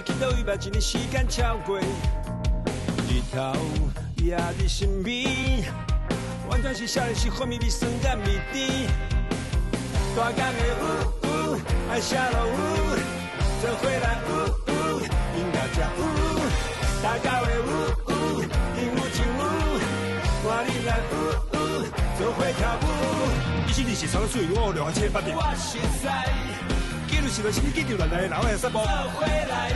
见到伊目前的时间超过，日头也伫身边，完全是少年时幻灭的酸甘味甜。大江的爱下落做伙来音乐才大家的鹦鹉唱看你来做伙跳舞。伊是日是长水，我两千八百。我熟悉，记录是就是你记住咱来老的节目。做伙来，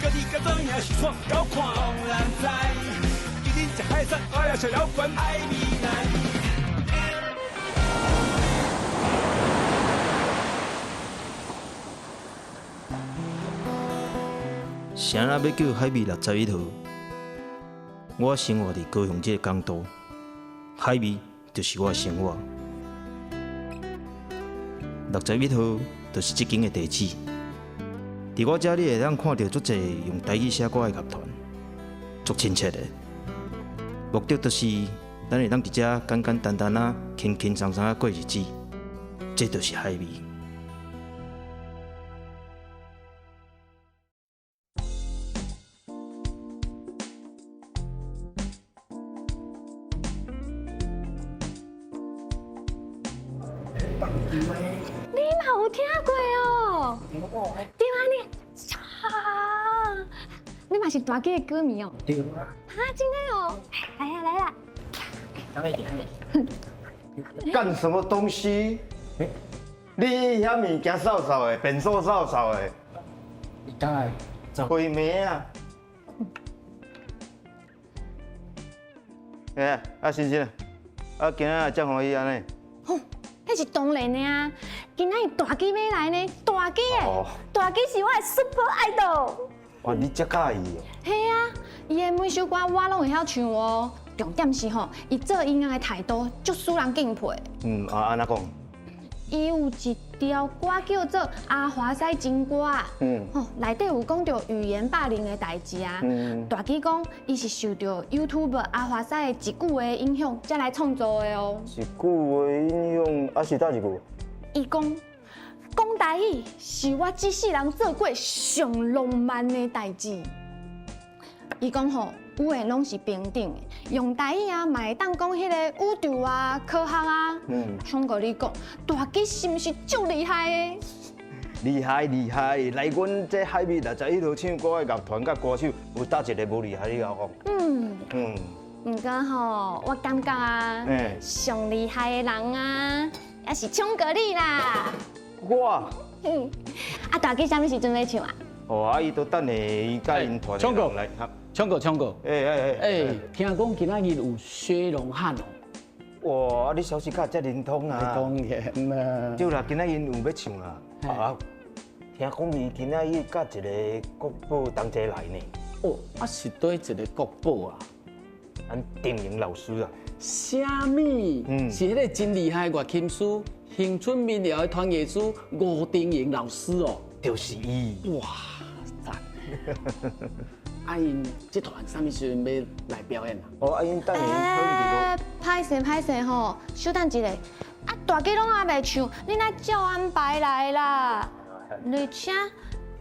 各地各种也是创高看，当然知。一定在海上，我要小摇滚爱你来。谁人要救海味61号？我生活伫高雄这个港都，海味就是我的生活。61号就是这间的地址。伫我这里会当看到足侪用台语写歌的乐团，足亲切的。目的就是咱会当伫遮简简单单啊、轻轻松松啊过日子，这就是海味。你嘛有听过哦？对啊，你嘛是大鸡的歌迷哦？对啊。哈，真的哦？来呀来呀！干什么东西？你遐物件扫扫的，变数扫扫的，你当然鬼名啊！哎，啊欣欣啊，今仔才互伊安尼。吼，迄是当然的啊！今仔日大鸡要来呢，大鸡的，哦大鸡是我的 super idol。哇，你遮介意哦？嘿啊，伊的每首歌我拢会晓唱哦。重点是吼，伊做音乐的态度足使人敬佩。安怎讲？伊有一条歌叫做《阿华西情歌》啊，内底有讲到语言霸凌的代志啊。大鸡讲，伊是受到 YouTube 阿华西的一句话的影响，才来创作的哦。一句话影响，啊是哪一句？伊讲台语是我这世人做过上浪漫的代志。伊讲吼，有诶拢是平等的，用台语啊，嘛会当讲迄个宇宙啊、科学啊。像个你讲，大鸡是毋是足厉害的？厉害厉害！来阮这海味61号唱歌的乐团甲歌手，有倒一个无厉害？你甲我讲。毋过吼，我感觉啊，上厉害的人啊，也是唱歌你啦。我。啊，大鸡啥物时阵要唱啊？哦，啊，伊都等下伊甲因团唱歌来。唱歌。听讲今仔日有薛龙汉哦。哇，你消息较遮灵通啊！当然啦。对啦，今仔因有要唱啦。啊，听讲伊今仔伊甲一个国宝同齐来呢。哦，啊是对一个国宝啊。咱丁颖老师啊。啥物？是迄个真厉害的乐琴师，恒春民谣的团乐师吴丁颖老师哦。就是伊。哇，赞！啊，因这团啥物时阵要来表演啊？哦，啊，因等下可歹势吼，稍等一下。啊，大鸡拢还袂唱，恁来照安排来啦。而且，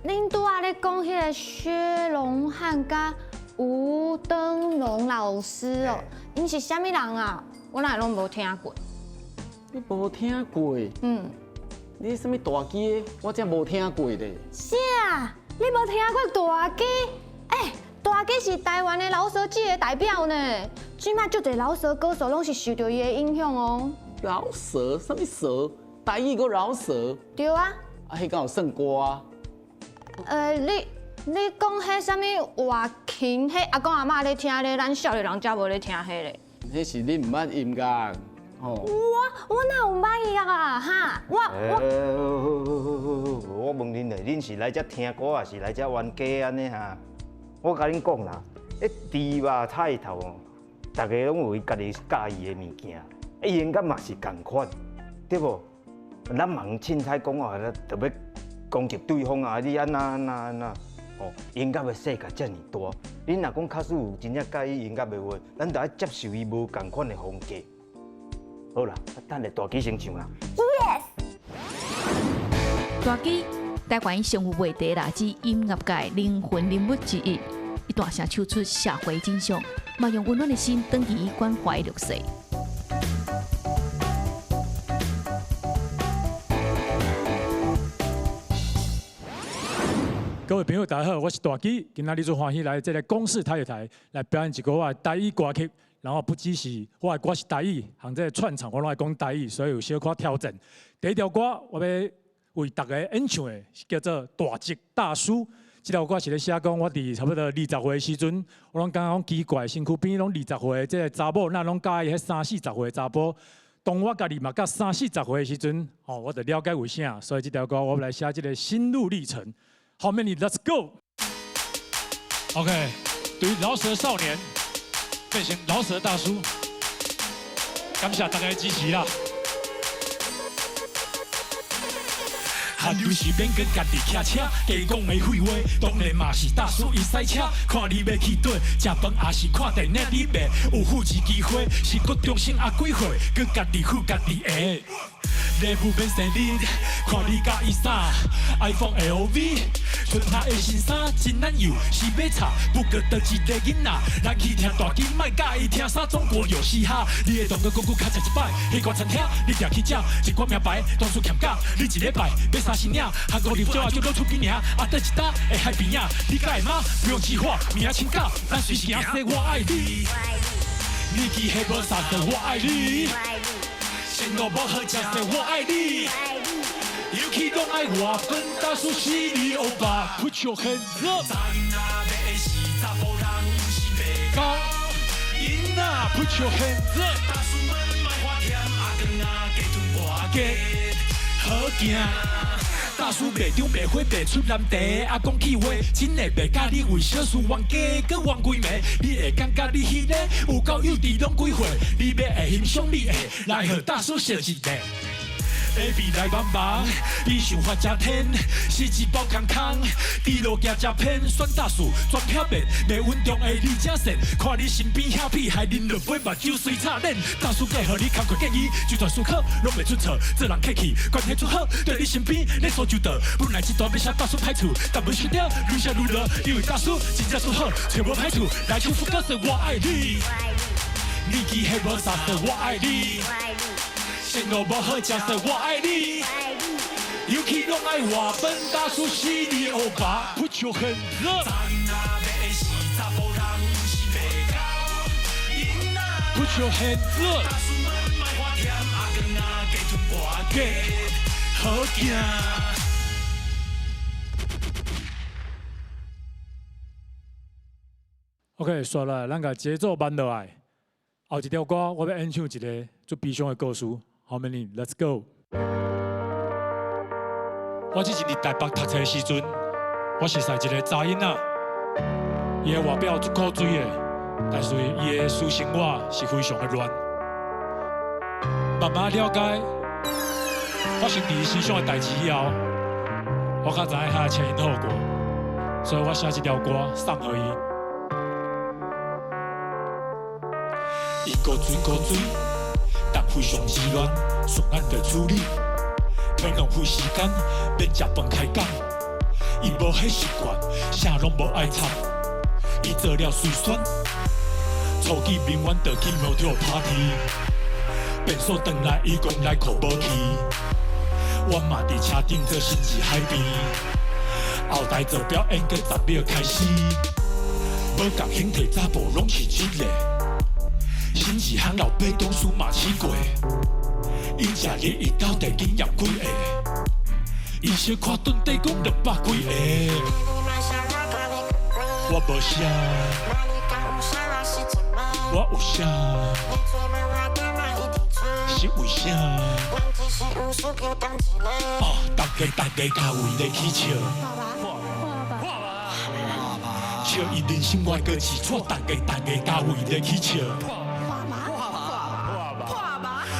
恁拄仔咧讲迄个薛龙汉甲吴登龙老师哦，因是啥物人啊？我哪会拢无听过。你无听过？你什物大鸡的？我真无听过咧。啥？你无听过大鸡？大鸡是台湾的饶舌界的代表呢。即摆足侪饶舌歌手拢是受到伊的影响哦。饶舌？什物舌？台语个饶舌？对啊。啊，迄敢有算歌啊？你讲迄啥物乐琴？迄阿公阿妈咧听咧，咱少年人才无咧听迄咧。迄是你唔捌音乐。我哪有捌音乐啊？哈，我问恁咧，恁是来遮听歌，还是来遮冤家安尼哈？我甲恁讲啦，猪肉菜头哦，大家拢有伊家己介意的物件，音乐嘛是共款，对不？咱忙凊彩讲哦，特别攻击对方啊，你安那哦，音乐的世界遮尔大，恁若讲假使有真正介意音乐的话，咱就要接受伊无共款的风格。好啦，等下大鸡先唱啦。 Yes。大鸡台湾上有话题垃圾音乐界灵魂人物之一，伊大声唱出社会真相，嘛用温暖的心转移关怀绿色。各位朋友，大家好，我是大基，今仔日最欢喜来这个公视台台来表演一个我的台语歌曲。然后不只是我的歌是台语，含这串场我拢爱讲台语，所以有小可挑战。第一条歌我要为大家演唱的是叫做《大吉大叔》。这条歌是咧写讲我伫差不多20岁的时阵，我拢感觉讲奇怪，身躯边拢20岁的这个查某，那拢介意迄30、40岁的查甫。当我家己嘛，甲30、40岁的时阵，我就了解为啥，所以这条歌我要来写这个心路历程。好 ，many let's go。OK， 对于饶舌少年变成饶舌大叔，感谢大家的支持啦。还有时免跟家己骑车，加讲的废话，当然嘛是大叔伊赛车。看你要去倒，食饭也是看电影你卖，有富一机会，是搁重新啊几岁，搁家己付家己的。礼物免生日，看你甲伊啥 ，iPhone LV， 剩下的新衫真难用，是要插，不过倒一个囡仔，咱去听大金，莫介意听啥中国有嘻哈。你的动作讲久较食一摆，迄个餐厅你定去食，一罐名牌，当初欠价，你一礼拜买30领，韩国牛少就攞出几领，倒一搭会海边啊，你敢会吗？不用计划，名请假，咱随时行说我爱你，你去迄无啥的我爱你。生活无好食的我爱你，尤其拢爱我分大叔是你欧巴 ，Put your hands up。查囡仔要的是查甫人，是袂讲囡仔 ，Put your hands up。大叔们莫花甜，阿公啊加吞我加好行。大叔袂中袂火袂出难题，阿公去话真的袂甲你为小事冤家，搁冤几暝，你会感觉你迄个有够幼稚拢几岁，你要会欣赏你会来和大叔相一个。A B 来帮忙，比想法真甜，是一包空空，滴落行真偏，选大树专漂面，袂稳重的你正神，看你身边遐屁孩啉落杯目睭随擦脸，大叔计互你工课建议，就算思考拢袂出错，做人客气，关系做好，对你身边你所就得，本来这段要写大叔歹处，但袂想了愈写愈热，因为大叔真正做好，找无歹处，来唱副歌说我爱你，你去迄无啥说我爱你。生活无好食说我爱你，尤其拢爱我本大叔是你欧巴 ，Put your hands up。查囡仔要的是查甫人，是袂讲囡仔 ，Put your hands up。大叔们莫花甜，阿公啊加吞我加好行。OK， 刷了，咱个节奏慢落来。后一条歌我要演唱一个最悲伤的故事。How many? Let's go！ 我之前伫台北读册的时阵，我识识一个查囡仔，伊的外表足古锥的，但是伊的私生活是非常的乱。慢慢了解发生伫伊身上的代志以后，我较知影他的前因后果，所以我写这条歌送予伊。伊古锥。但非常自恋，顺眼就处理，免浪费时间，免食饭开讲。伊无迄习惯，啥拢无爱插。伊做了随选，初期明晚就去庙跳 party， 变数转来伊讲来靠无去。我嘛伫车顶做心志海边，后台做表演过10秒开始，无共形体查甫拢是一个。新一行老爸董事嘛试过，因食日伊到底经验几个？伊小看顿地讲200几个。我无啥，我有啥？是为啥？大家到位咧去笑。笑伊人生外个试错，大家到位咧去笑。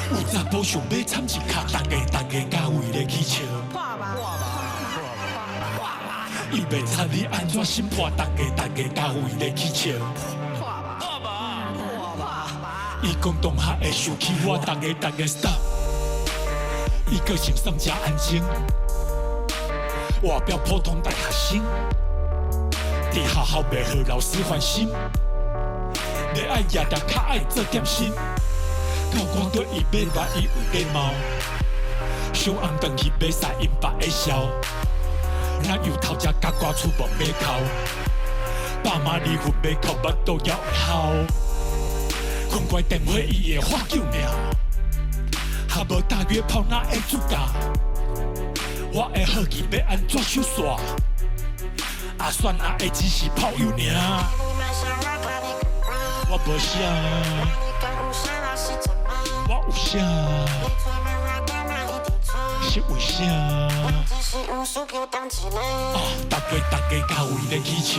有查甫想要惨一卡，大家到位咧去笑。伊袂插你安怎心破，大家到位咧去笑。伊讲同学会生气我，大家 stop。伊个性上真安静，外表普通大学生，伫学校袂互老师烦心，袂爱夜夜较爱做点心。到看到伊买肉，伊有礼貌，上暗顿去买晒因爸会笑。咱由头食甲瓜厝无买哭，爸妈离婚买哭腹都要会好。困怪电话伊会喊救命，还无大约炮哪会出价？我的好奇要安怎收煞？啊算啊会只是炮友尔，我无啥，我有啥？是为啥？大家到位咧起笑，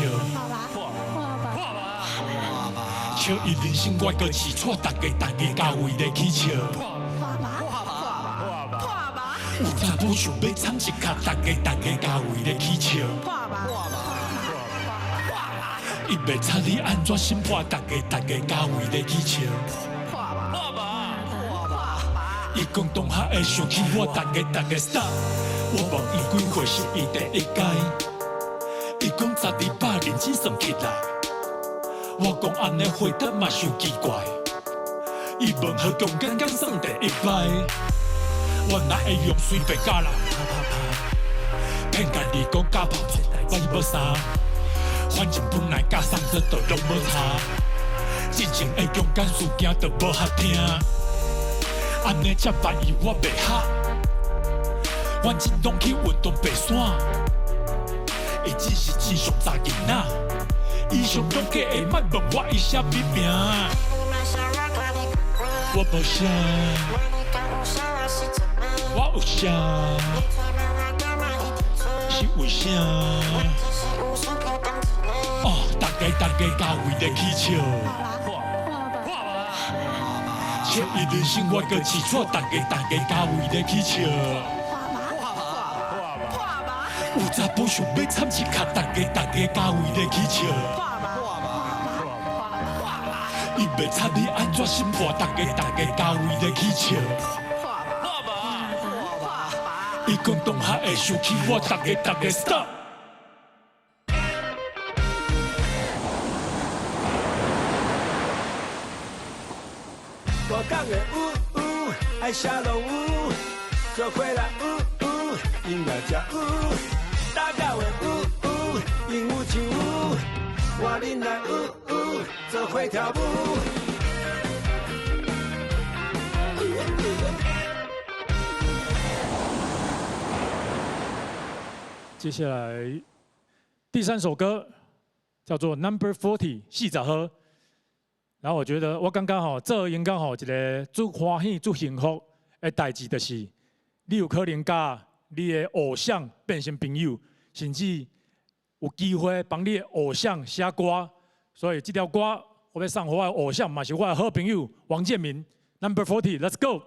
笑伊人生我搁试错，大家到位咧起笑。有查某想要参一卡，大家到位咧起笑。伊袂插你安怎心破，大家到位咧起笑。伊讲同学会想起我，大家 stop。我问伊几岁是伊第一届，伊讲1200认真算起来。我讲安尼回答嘛伤奇怪。伊问何中刚刚算第一摆，我哪会用随便教人骗家己讲假跑出来我无啥，反正本来假送这都拢无差，真正会勇敢事件都无合听。安尼才办伊我袂合，反正拢去运动爬山，伊只是智商查囡仔，以上拢假的，莫问我伊啥物名。我无啥，我有啥，是为啥？大家到位咧起笑。笑伊人生我搁试错，大家到位咧起笑。有查甫想要参一卡，大家到位咧起笑。伊袂插你安怎心破，大家到位咧起笑。伊讲同学会想起我，大家 stop。大港的爱下落舞，做伙来音乐家大港的鹦鹉唱舞，我恁来做伙跳舞。接下来第3首歌叫做 Number 40 40号。然后我觉得我刚刚吼，这应该吼一个最欢喜、最幸福的代志，就是你有可能甲你的偶像变成朋友，甚至有机会帮你的偶像写歌。所以这条歌我要送给我的偶像，嘛是我的好朋友王建民。Number 40 ，Let's go。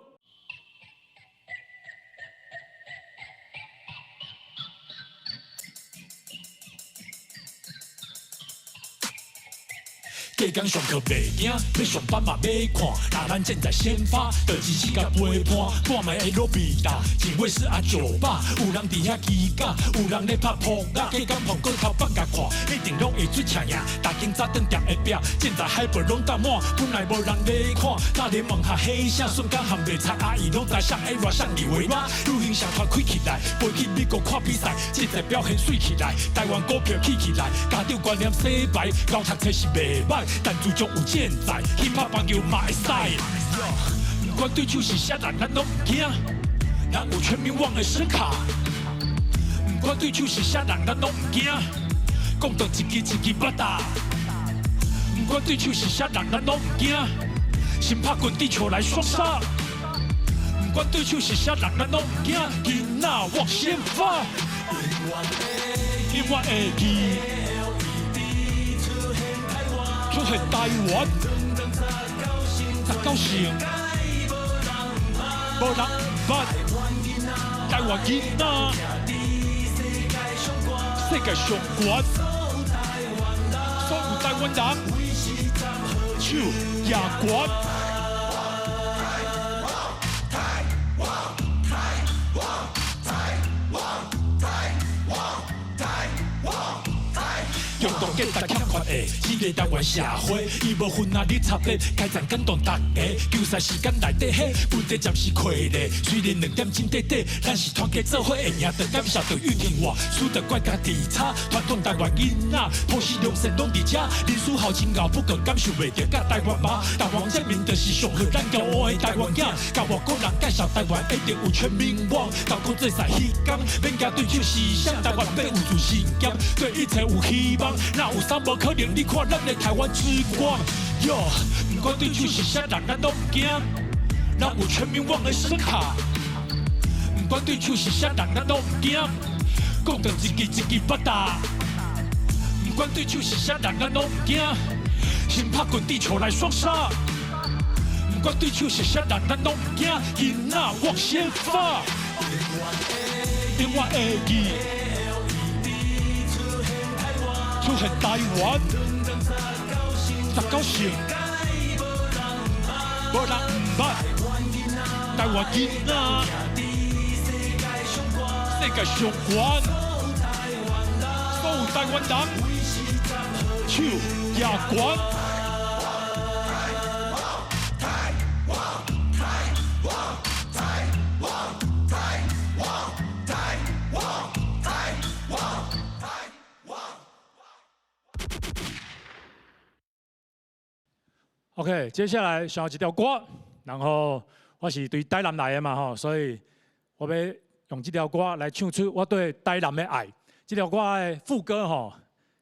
隔工上课袂惊，要上班嘛要看。若咱正在先发，就只是甲陪伴，半暝会落味道。前尾是酒吧，有人伫遐骑甲，有人咧拍扑克。隔工碰过头放甲看，一定拢会出强呀。大间早顿店的壁，现在海报拢搭满，本来无人咧看。大联盟下黑声，瞬间含袂菜阿姨拢知上 A 上二维码。旅行社团开起来，飞去美国看比赛，现在表现水起来，台湾股票起起来，家长观念洗白，高读册是袂歹。但自从有现在，hiphop棒球嘛会使。不管对手是啥人，咱拢唔惊。咱有全民网的声卡。不管对手是啥人，咱拢唔惊。讲到一支一支捌打。不管对手是啥人，咱拢唔惊。先拍滚地球来双杀。不管对手是啥人，咱拢唔惊。囡仔往先发。永远会记。出现台湾，19成，无人捌，台湾囡仔，世界上悬，所有台湾人，手也悬。价值欠缺的，这个台湾社会，伊无分哪里插咧，该站感动大家。球赛时间内底迄，问题暂时亏咧。虽然2点真短短，咱是团结做伙会赢，着感谢着运气活，输得怪家己差。传统台湾囡仔，普世良善拢伫遮，人输好真熬，不过感受袂着甲台湾妈。台湾证明就是上好咱骄傲的台湾囝，甲外国人介绍台湾一定有全民网。高考做赛迄天，免惊对手思想，台湾要有自信感，对一切有希望。哪有啥无可能？你看咱的台湾之光，哟，不管对手是啥人，咱都唔惊。咱有全民网的声卡，不管对手是啥人，咱都唔惊。讲着一支一支八达，不管对手是啥人，咱都唔惊。先拍滚地球来双杀，不管对手是啥人，咱都唔惊。囡仔往先发，电话会记，出现台湾，19岁，无人唔捌，台湾囡仔，世界上悬，所有台湾人，手也悬。OK， 接下来想要一条歌，然后我是对台南来的嘛吼，所以我要用这条歌来唱出我对台南的爱。这条歌的副歌吼，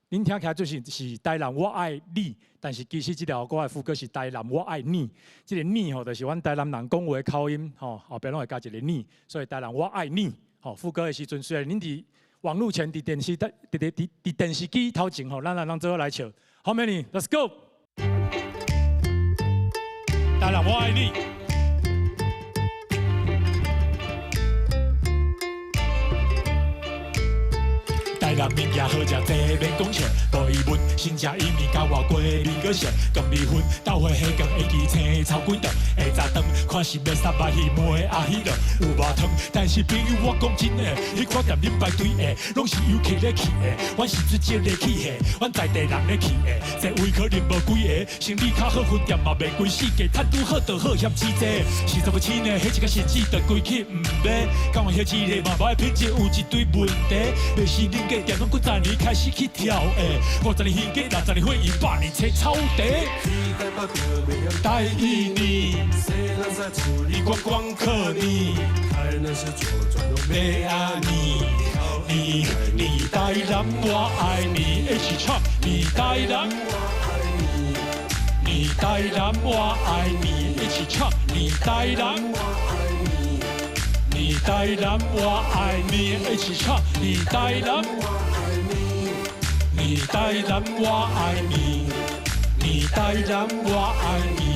恁听起来就是台南我爱你，但是其实这条歌的副歌是台南我爱你。这个你吼，就是阮台南人讲话的口音吼，后边拢会加一个你，所以台南我爱你。吼，副歌的时阵，虽然恁伫网络前、伫电视机头前吼，咱做伙来唱。How many? Let's go！ 台南我爱你。台南物件好食，这免讲笑。高伊文，新正伊面甲外国味个色，讲米粉，斗伙迄间会记青草几顿，下早顿看是要杀肉鱼糜阿喜乐，有肉汤。但是朋友我讲真诶，迄款店恁排队诶，拢是游客咧去诶，阮是直接咧去诶，阮在地人咧去诶，这位可能无几个，生意较好分店嘛袂规死价，摊拄好就好嫌起济。40起呢，迄一个设置就规起唔买，讲完迄一个嘛，歹品质有一堆问题，要是恁个店拢几十年开始去跳诶，50年现价，60年会员，100年切草地。台一年，你观光客你，台南是左转都没爱你，你台南我爱你，一起唱，你台南我爱你，你台南我爱你，一起唱，你台南我爱你，你台南我爱你，一起唱，你台南我爱你，你台南我爱你，你台南我爱你。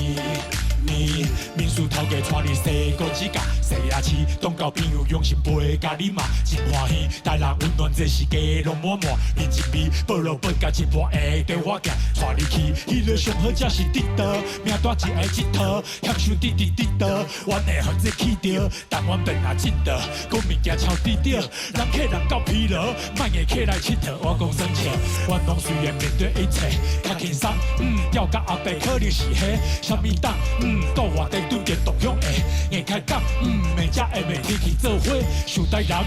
你民宿头家带你洗个指甲，洗牙齿，当交朋友用心陪甲你骂，真欢喜。台南温暖这是家拢满满，面一味报路报甲一盘的电话架，带你去，迄个上好才是得到，命大一下一套，享受滴滴滴到，阮会学这起着，但阮变也真的，讲物件超低调，人客人够疲劳，莫个客来佚佗，我讲生气，阮拢随缘面对一切，较轻松，钓甲阿伯可能是迄，啥物档，到外地对着同乡的，硬开讲，每家的每天去做伙，想台南，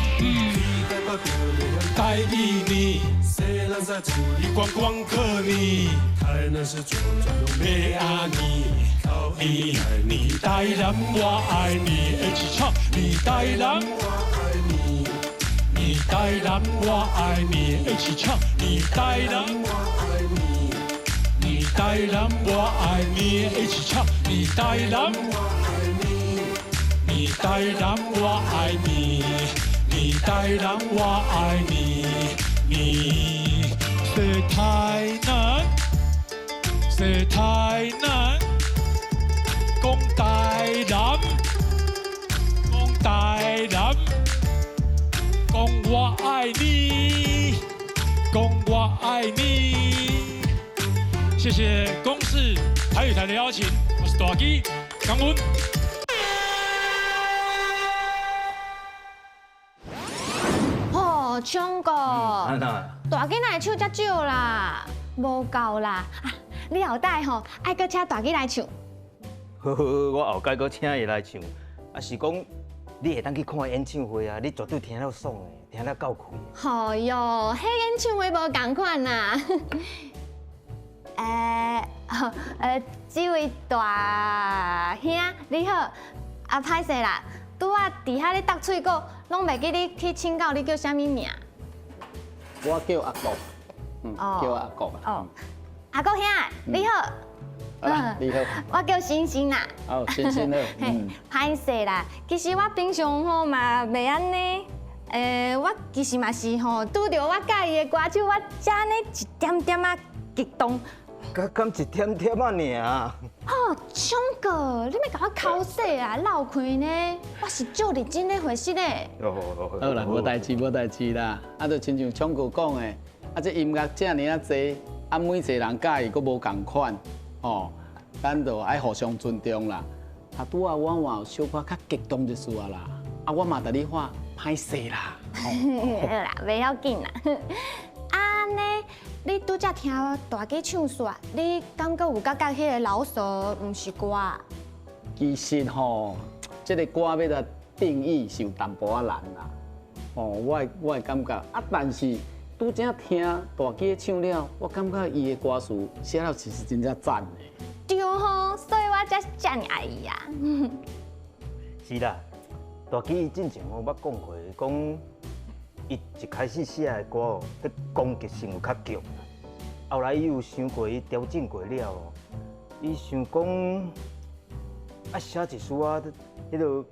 台一年，你观光客你，台南是左转都没爱你，你台南我爱你，一起唱，你台南我爱你，你台南我爱你，一起唱，你台南我爱你。你台南我爱你，一起唱。你台南我爱你，你台南我爱你，你台南我爱你，你是台南，是台南，讲台南，讲台南，讲我爱你，讲我爱你。谢谢公视台语台的邀请，我是大基江文。哦，冲哥，大囡仔的手遮少啦，无够啦！啊，你后摆吼爱搁请大吉来唱。好，我后盖搁请伊来唱，啊是讲你会当去看演唱会啊，你绝对听了爽的，听了够开。哎哟，迄演唱会无共款啦。这位大兄你好，啊歹势啦，拄仔伫遐咧搭喙鼓，拢袂记你去请教你叫啥物名？我叫阿国，叫阿国啊。哦，阿国兄你好。你好，我叫星星啦。哦，星星好。歹势啦，其实我平常吼嘛袂安尼。我其实嘛是吼拄着我介意的歌手，我才安尼一点点啊激动。敢一点点啊尔。哦，唱歌，你咪甲我口水啊，闹开呢！我是足认真咧回事咧。好啦，无代志，无代志啦。啊，就亲像唱歌讲的，啊，这音乐这尔啊济，啊，每一个人介意佫无共款，哦，咱就爱互相尊重啦。啊，拄啊，我嘛有小可较激动就是啊啦。啊，我嘛甲你话歹势啦。好啦，袂要紧啦。啊呢，你拄则听大家唱煞，你感觉有感觉迄个老舍毋是歌啊？其实吼，这个歌要来定义是有淡薄仔难啦。哦，我的感觉啊，但是拄则听大家唱了，我感觉伊的歌词写了其实真正赞的。对吼，所以我才遮尔爱伊啊。是啦，大吉之前我捌讲过，讲伊一开始写的歌哦，迄攻击性有较强啦。后来伊有想过，伊调整过了哦，伊想讲啊写一首啊，迄个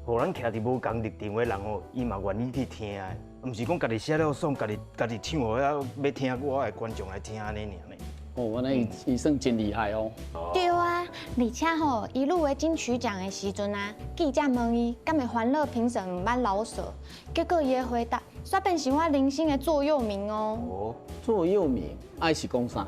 互咱徛伫无共立场的人哦，伊嘛愿意去听的，毋是讲家己写了爽，家己唱，互要听我的观众来听安尼尔呢。哦，安尼伊算真厉害哦。对啊，而且吼，伊入围金曲奖的时阵啊，记者问伊敢会欢乐评审毋捌老舍，结果伊的回答煞变成我人生的座右铭哦。哦，座右铭，爱是讲啥？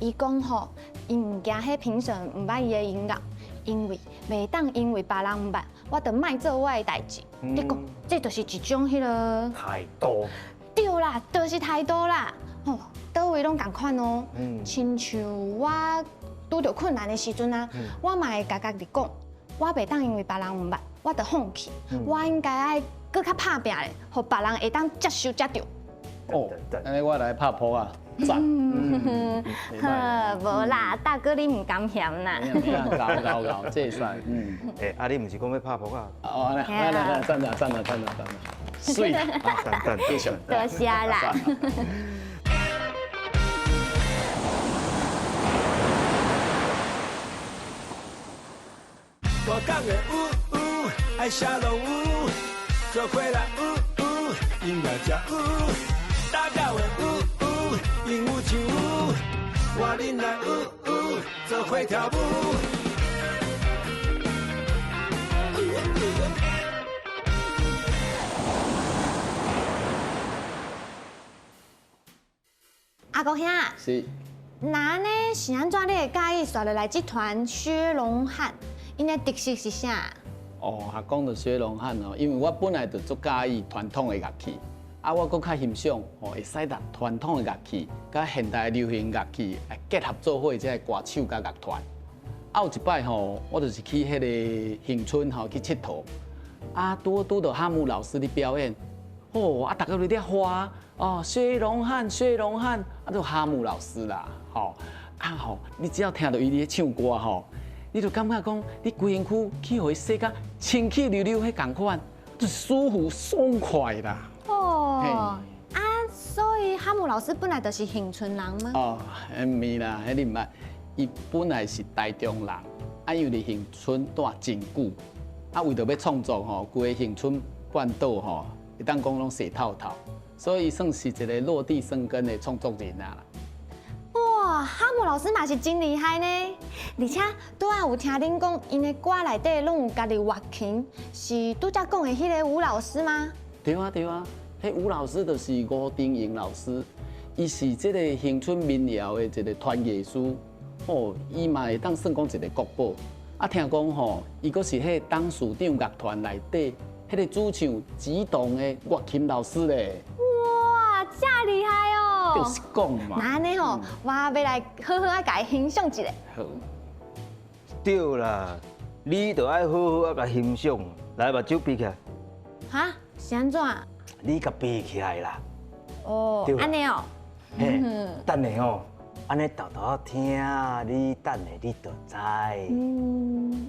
伊讲吼，伊毋惊迄评审毋捌伊的音乐，因为袂当因为别人毋捌，我就莫做我的代志。你讲，这就是一种迄个态度。对啦，就是态度啦。哦，倒位拢共款哦。亲像我拄着困难的时阵啊，我嘛会家己讲，我袂当因为别人毋捌，我就放弃。我应该爱搁较拍拼咧，互别人会当接受接着。哦，安尼我来拍谱啊，赞。呵，无啦，大哥你毋甘嫌啦。搞，这使。啊你毋是讲要拍谱啊？哦，来，站着。水，赞，继续。多谢啦。我讲的爱下落做伙来音乐家大家的鹦鹉唱我恁来做伙跳舞。阿国兄，是。那呢是安怎？你会介意选落来这团薛龙汉？因的特色是啥？哦，讲到薛龙汉哦，因为我本来就足介意传统的乐器，啊，我佫较欣赏哦，会使把传统的乐器甲现代流行乐器结合做伙，即个歌手甲乐团。啊，有一摆吼，我就是去迄个恒春吼去佚佗，啊，拄到哈姆老师的表演，哦，啊，大家都咧花哦，薛龙汉，啊，就哈姆老师啦，吼，啊吼，你只要听到伊咧唱歌吼。你就感觉讲，你规身躯去互伊洗甲清气溜溜，迄共款，就舒服爽快啦。哦，啊，所以哈姆老师本来就是恒春人吗？哦，唔是啦，迄你唔捌，伊本来是台中人，啊，因为伫恒春住真久，啊，为着要创作吼，规个恒春半岛吼，会当讲拢洗透透，所以算是一个落地生根的创作人啦。哇，哈姆老师嘛是真厉害呢！而且拄仔有听恁讲，因的歌内底拢有家己乐琴，是拄则讲的迄个吴老师吗？对啊，迄吴老师就是吴丁英老师，伊是即个恒春民谣的一个传艺师，哦，伊嘛会当算讲一个国宝。啊，听讲吼，伊阁是迄董事长乐团内底迄个主唱激动的乐琴老师咧。哇，这厉害哦！就是讲嘛。那安尼吼，我要来好好啊，甲伊欣赏一下。好，对啦，你就爱好好啊甲欣赏，来目睭闭起来，哈，是安怎？你甲闭起来啦。哦对，啦安尼哦。嘿，等下哦，安尼豆豆听，你等下你就知。嗯。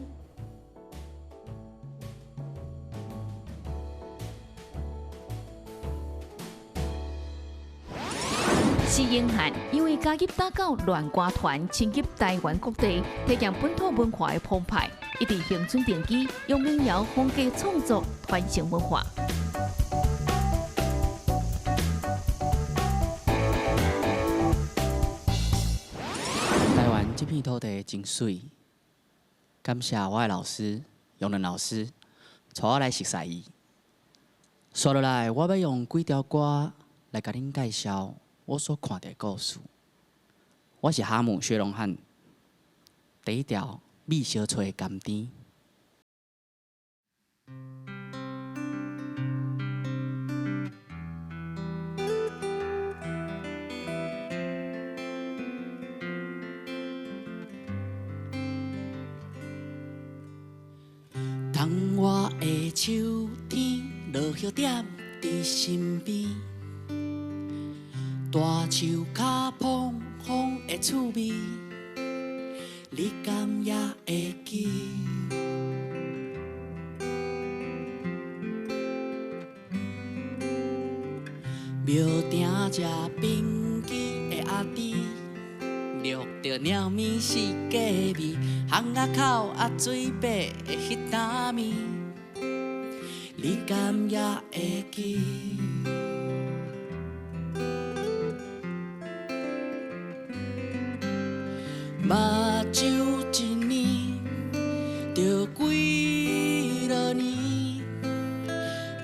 施英汉因为加入打搞乱歌团，侵入台湾各地，体验本土文化的澎湃，一直恒存定基，用民谣风格创作传承文化。台湾这片土地真水，感谢我的老师杨仁老师，带我来熟悉伊。接落来，我要用几条歌来甲恁介绍我所看到的故事。我是哈姆薛龙汉，第一条米小炊的甘甜。当我的手天落雨点伫身边，大树脚碰风的趣味，你敢也会记？庙埕食冰记的阿弟，录着鸟面是假味，巷仔口啊水白的迄摊面，你敢也会记？目睭一年着几落年，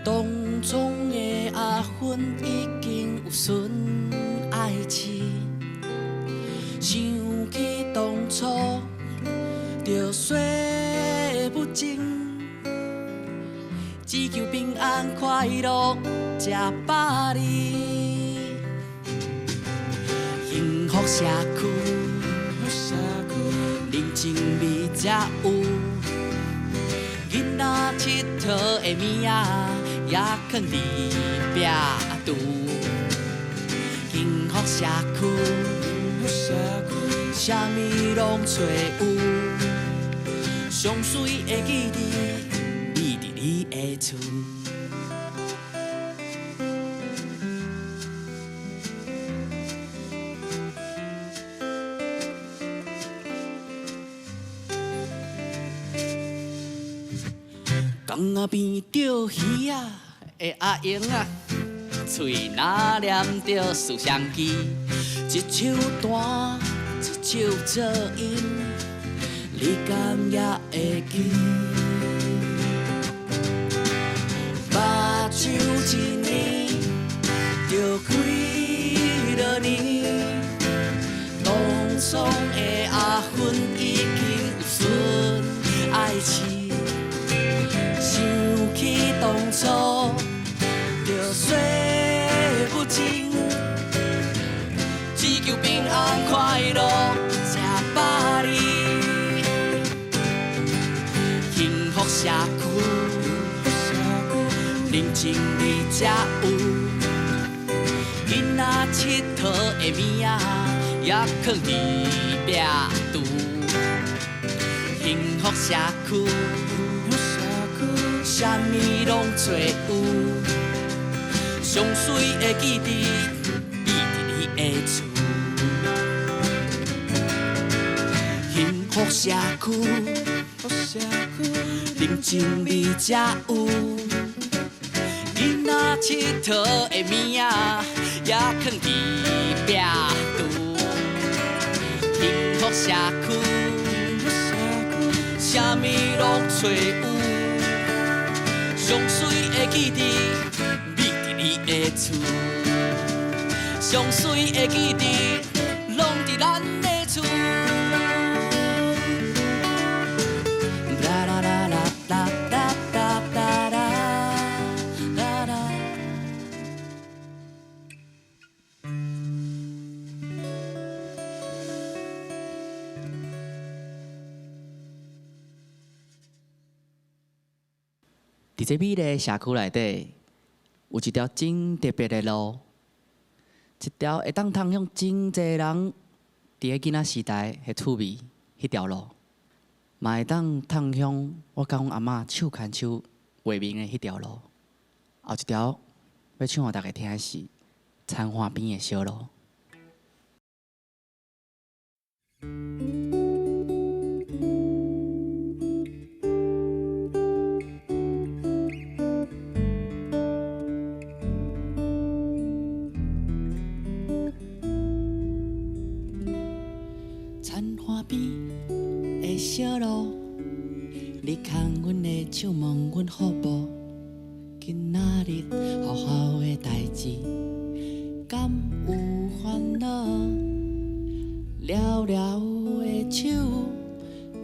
当初的阿芬已经有顺爱情，想起当初着说不尽，只求平安快乐吃百里，幸福社区。人情味才有，囡仔佚佗的物仔也藏伫壁橱。幸福社区，啥物拢找有，上水的记忆，秘伫你的厝。江仔边钓鱼仔的阿英啊，嘴若念着思乡记，一手弹，一手做音，你敢也会记？目睭一年着几落年，当初的阿芬已经有顺爱情。想起当初，着说不尽，只求平安快乐吃百里。幸福社区，人情味才有，囡仔佚佗的物仔也藏伫壁橱。幸福社区。啥物拢找有，上水的记忆，秘伫你的厝。幸福社区，人情味才有，囡仔佚佗的物仔也藏伫壁橱。幸福社区，啥物拢找有。上水的记忆，秘伫你的厝。上水的记忆，拢伫咱的厝。啦啦啦啦啦啦啦啦啦啦啦。这美丽的社区内底，有一条真特别的路，一条会当通向真侪人伫个囡仔时代的趣味，迄条路，嘛会当通向我甲阮阿嬷手牵手画面的迄条路。后一条要唱互大家听的是田花边的小路。田花边的小路，你牵阮的手，问阮好无？今仔日好好的代志，敢有烦恼？寥寥的手，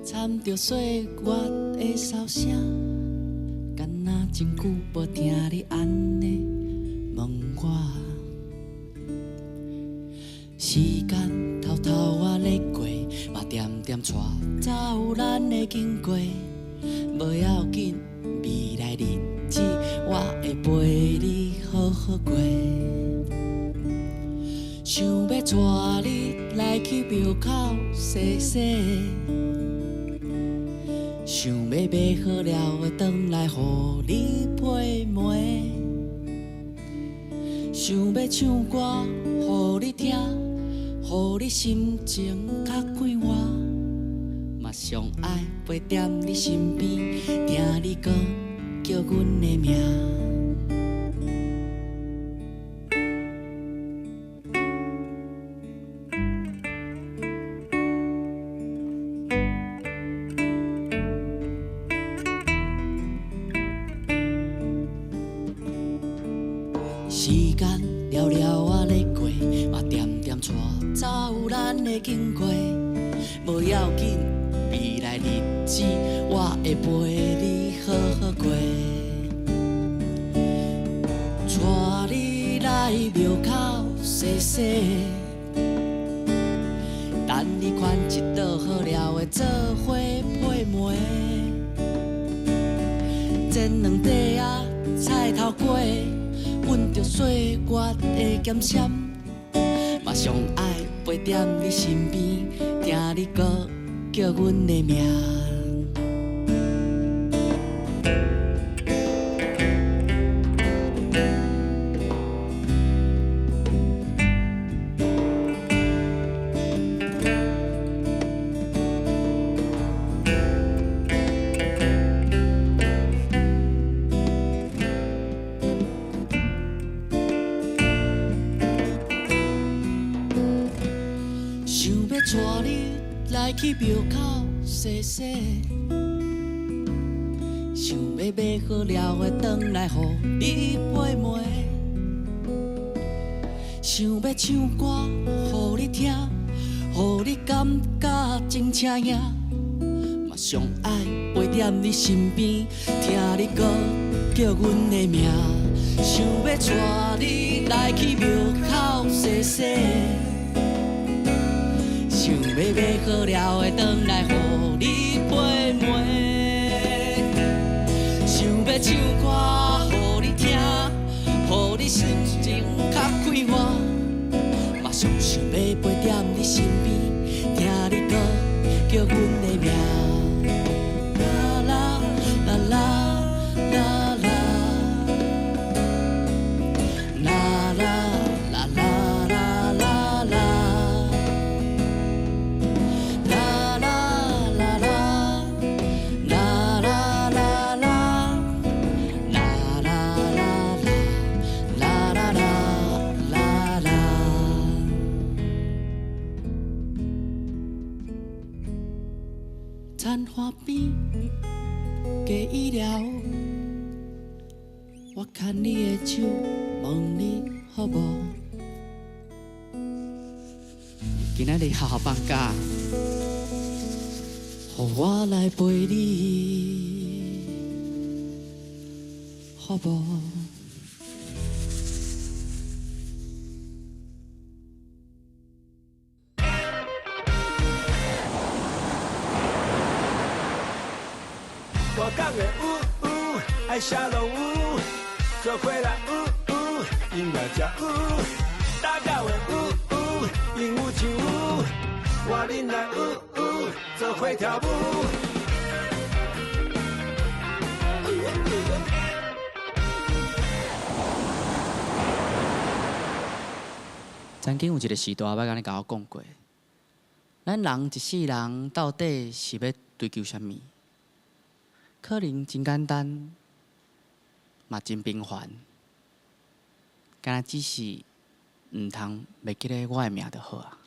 掺着岁月的哨声，敢若真久无听你安尼问我。时间偷偷啊咧过，嘛点点带走咱的经过，无要紧，未来日子我会陪你好好过。想要带你来去庙口踅踅，想要买好了的回来，互你配糜。想要唱歌，互你听，互你心情较快活。嘛上爱陪在你身边，听你歌叫阮的名。时间寥寥啊咧过，嘛点点带走咱的经过，无要紧，未来日子我会陪你好好过。带你来庙口踅踅，等你款一道好了的做伙配糜，煎两块仔菜头粿。闻着岁月的咸咸，嘛上爱陪在你身边，听你歌叫阮的名。带你来去庙口踅踅，想要买好了的回来，互你配糜。想要唱歌，互你听，互你感觉真车影。嘛上爱陪在你身边，听你歌叫阮的名。想要带你来去庙口踅踅。想要买好了的回来，互你配糜。想要唱歌，互你听，互你心情较快活。嘛想要陪在你身边，听你歌叫阮的名。啦啦啦啦啦啦，啦啦啦啦啦啦啦。田花边加医疗，我牵你的手，问你好无？今仔日好好放假，互我来陪你，好无？大港的爱下落舞，做伙来音乐才有，大家会鹦鹉唱舞，我恁来做伙跳舞。曾经有一个时代，捌甲你甲我讲过，咱人一世人到底是要追求啥物？可能真简单，嘛真平凡，敢若只是毋通袂记咧我的名就好啊。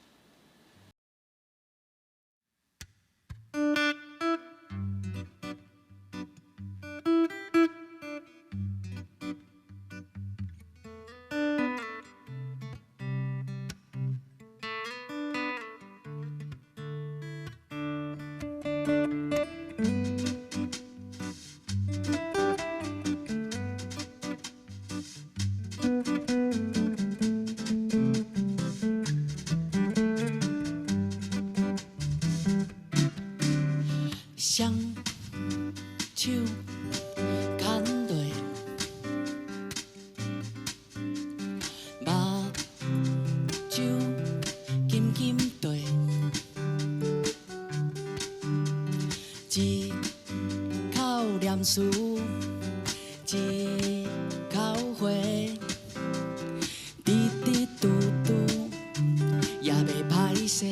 双手牵落，目睭紧紧对，一口念词，一口花，滴滴嘟嘟也袂歹势。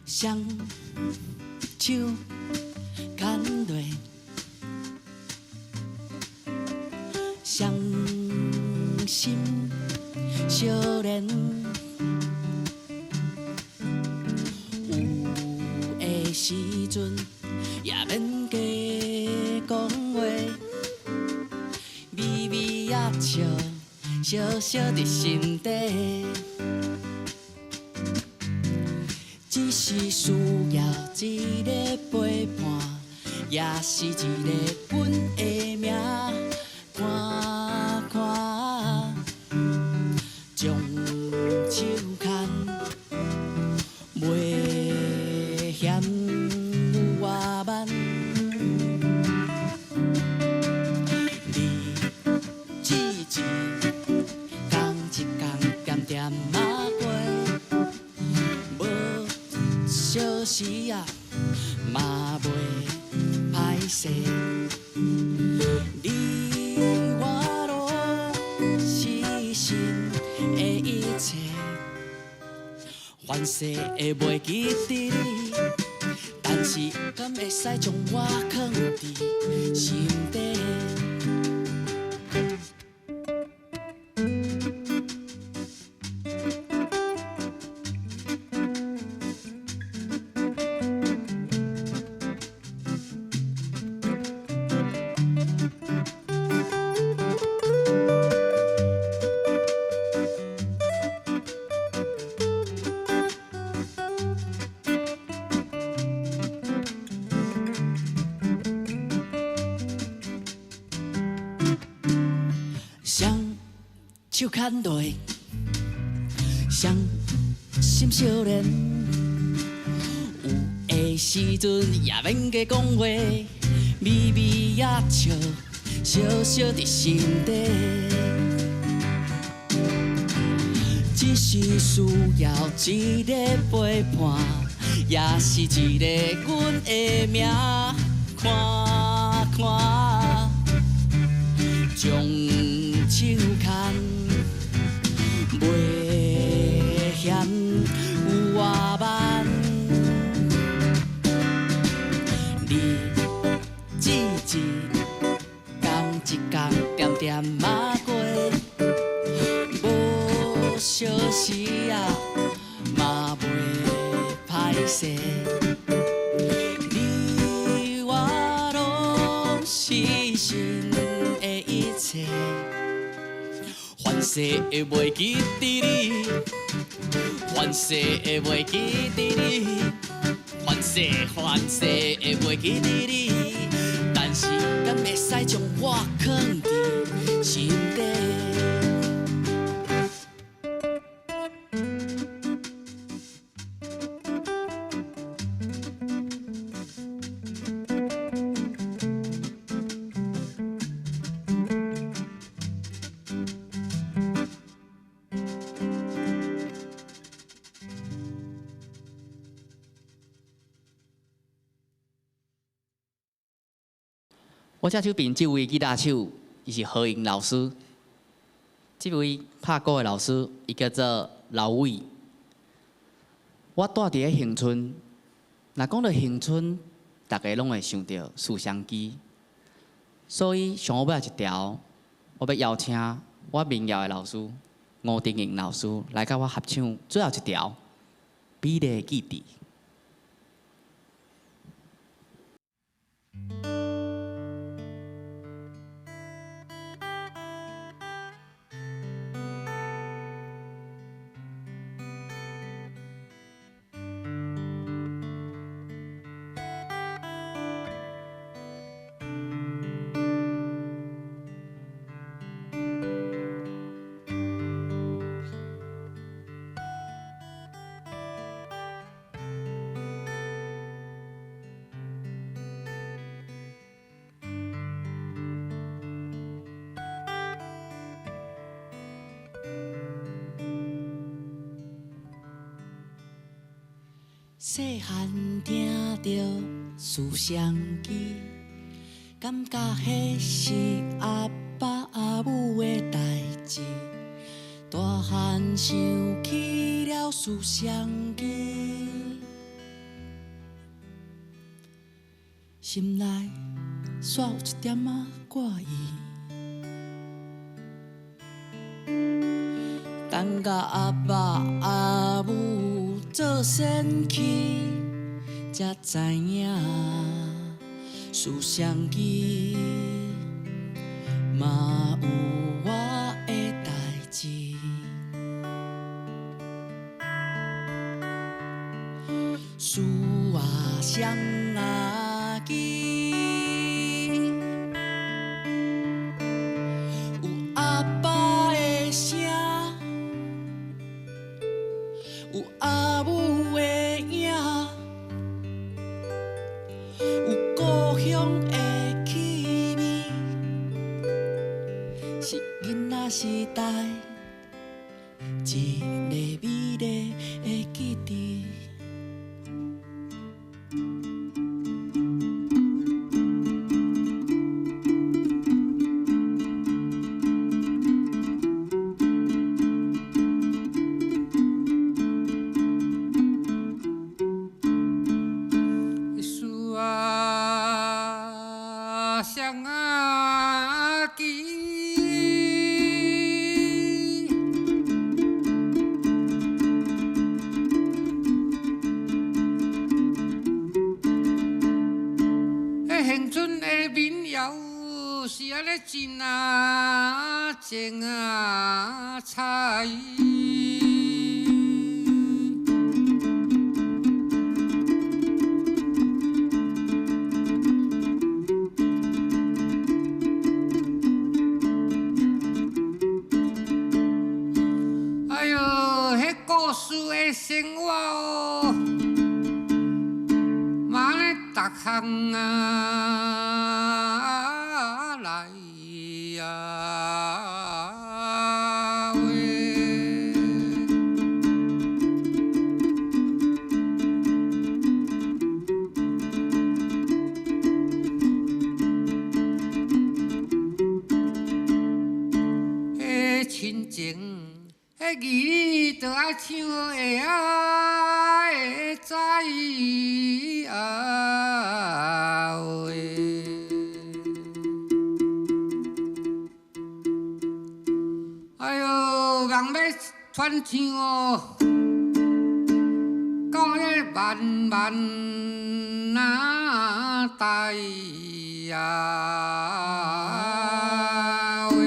双手牵落，双心相连，有的时阵也免加讲话，微微仔笑，小小伫心底。只是需要一个陪伴，也是一个阮的名。看看，将手牵，袂嫌有外慢。日子一天一天点点啊过。小时啊，嘛袂歹势。你我拢是心的一切，凡事会袂记得你，但是敢会使将我藏伫心底？双手牵落，双心相连，有的时阵也免加讲话，微微仔笑，小小伫心底。只是需要一个陪伴，也是一个阮的名。看看，将手牵，袂嫌有外慢。日子一天一天点点啊过，无小时啊嘛袂歹势。你我拢是心的一切。凡事会袂记得你，凡事会袂记得你，凡事会袂记得你。使将我藏伫心底。我这手边这位吉他手，伊是何英老师。这位拍鼓的老师，伊叫做老伟。我住伫咧恒春，若讲到恒春，大家拢会想到思乡机。所以上尾一条，我要邀请我民谣的老师吴定英老师来甲我合唱最后一条《美丽记忆》。细汉听着思乡机，感觉迄是阿爸阿母的代志。大汉想起了思乡机，心内煞有一点仔怪异。等甲阿爸阿母做仙去，才知影思乡机嘛有我的代志。思啊乡啊机，有阿爸的声。有阿母的影，有故乡的气味，是囡仔时代一个美丽的记忆。乡啊机，迄恒春的民谣是安尼真啊情啊彩。故事的生活哦，嘛咧逐项啊来啊喂。迄亲情。迄字就爱唱会啊会知啊喂，哎哟，人要传唱哦，讲迄万万那代啊喂。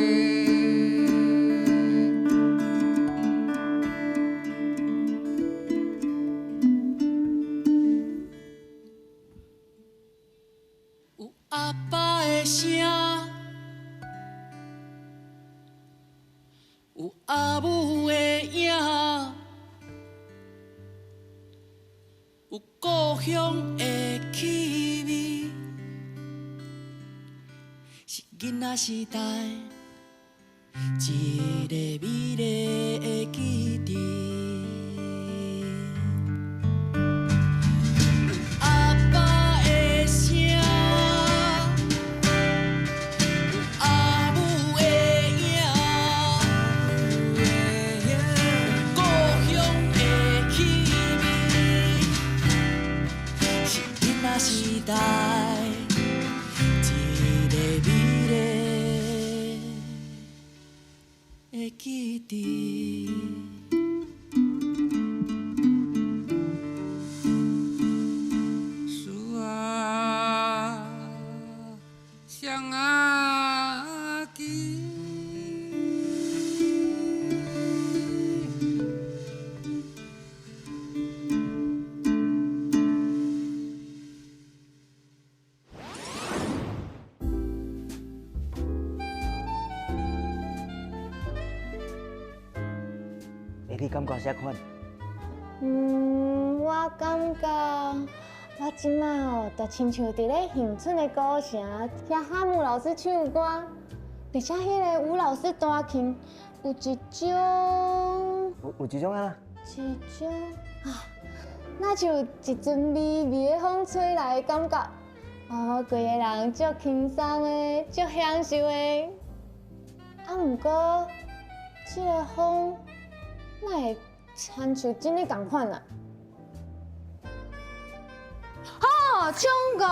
阿爸的声，有阿母的影，有故乡的气味，是囡仔时代一个美丽的记忆。时代一个美丽的记忆。是啊，双阿基。你感觉啥款？我感觉我即摆吼，就亲像伫咧恒春的古城，听哈姆老师唱歌，而且迄个吴老师弹琴，有一种有一种啊？一种啊，那像一阵微微的风吹来的感觉，规个人足轻松的，足享受的。毋过，这个风。哪会参像真诶共款啊？哦，唱歌，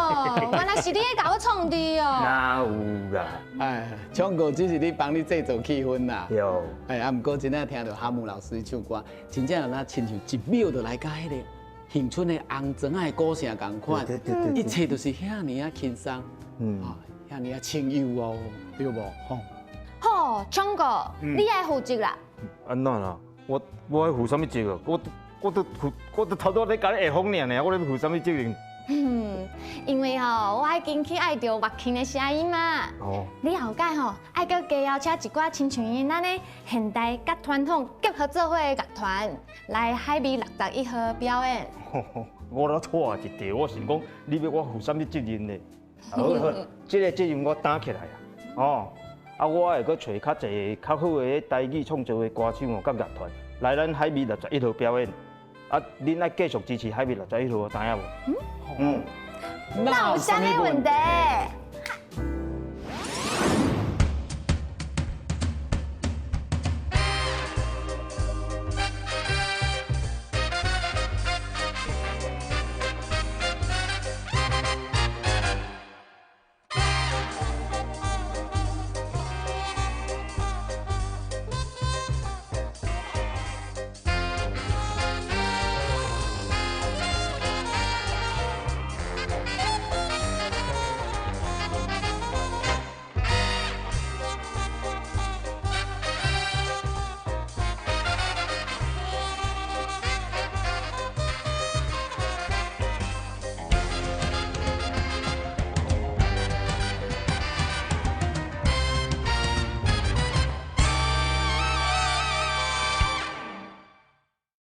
原来是你在甲我创的哦。哪有啦？哎，唱歌只是你帮你制造气氛啦。对。哎，毋过真正听到哈姆老师唱歌，真正那亲像一秒就来到迄个恒春的红砖仔的古城共款，一切都是遐尼啊轻松，遐尼啊清幽哦，对无？吼。好，唱歌，你爱负责啦。安怎啦？我要负什么责啊？我都头拄咧甲你下风尔，我咧负什么责任？因为吼，我爱进去爱着乐器的声音嘛。哦。你后盖吼，爱搁加邀请一寡亲像因咱的现代甲传统结合做伙的乐团来海美61号表演。我咧错一条，我想讲你要我负什么责任呢？好，这个责任我担起来啊。哦。我会搁找较侪较好的台语创作的歌手甲乐团来咱海美61号表演。恁爱继续支持海美61号，知影无？那有啥物问题？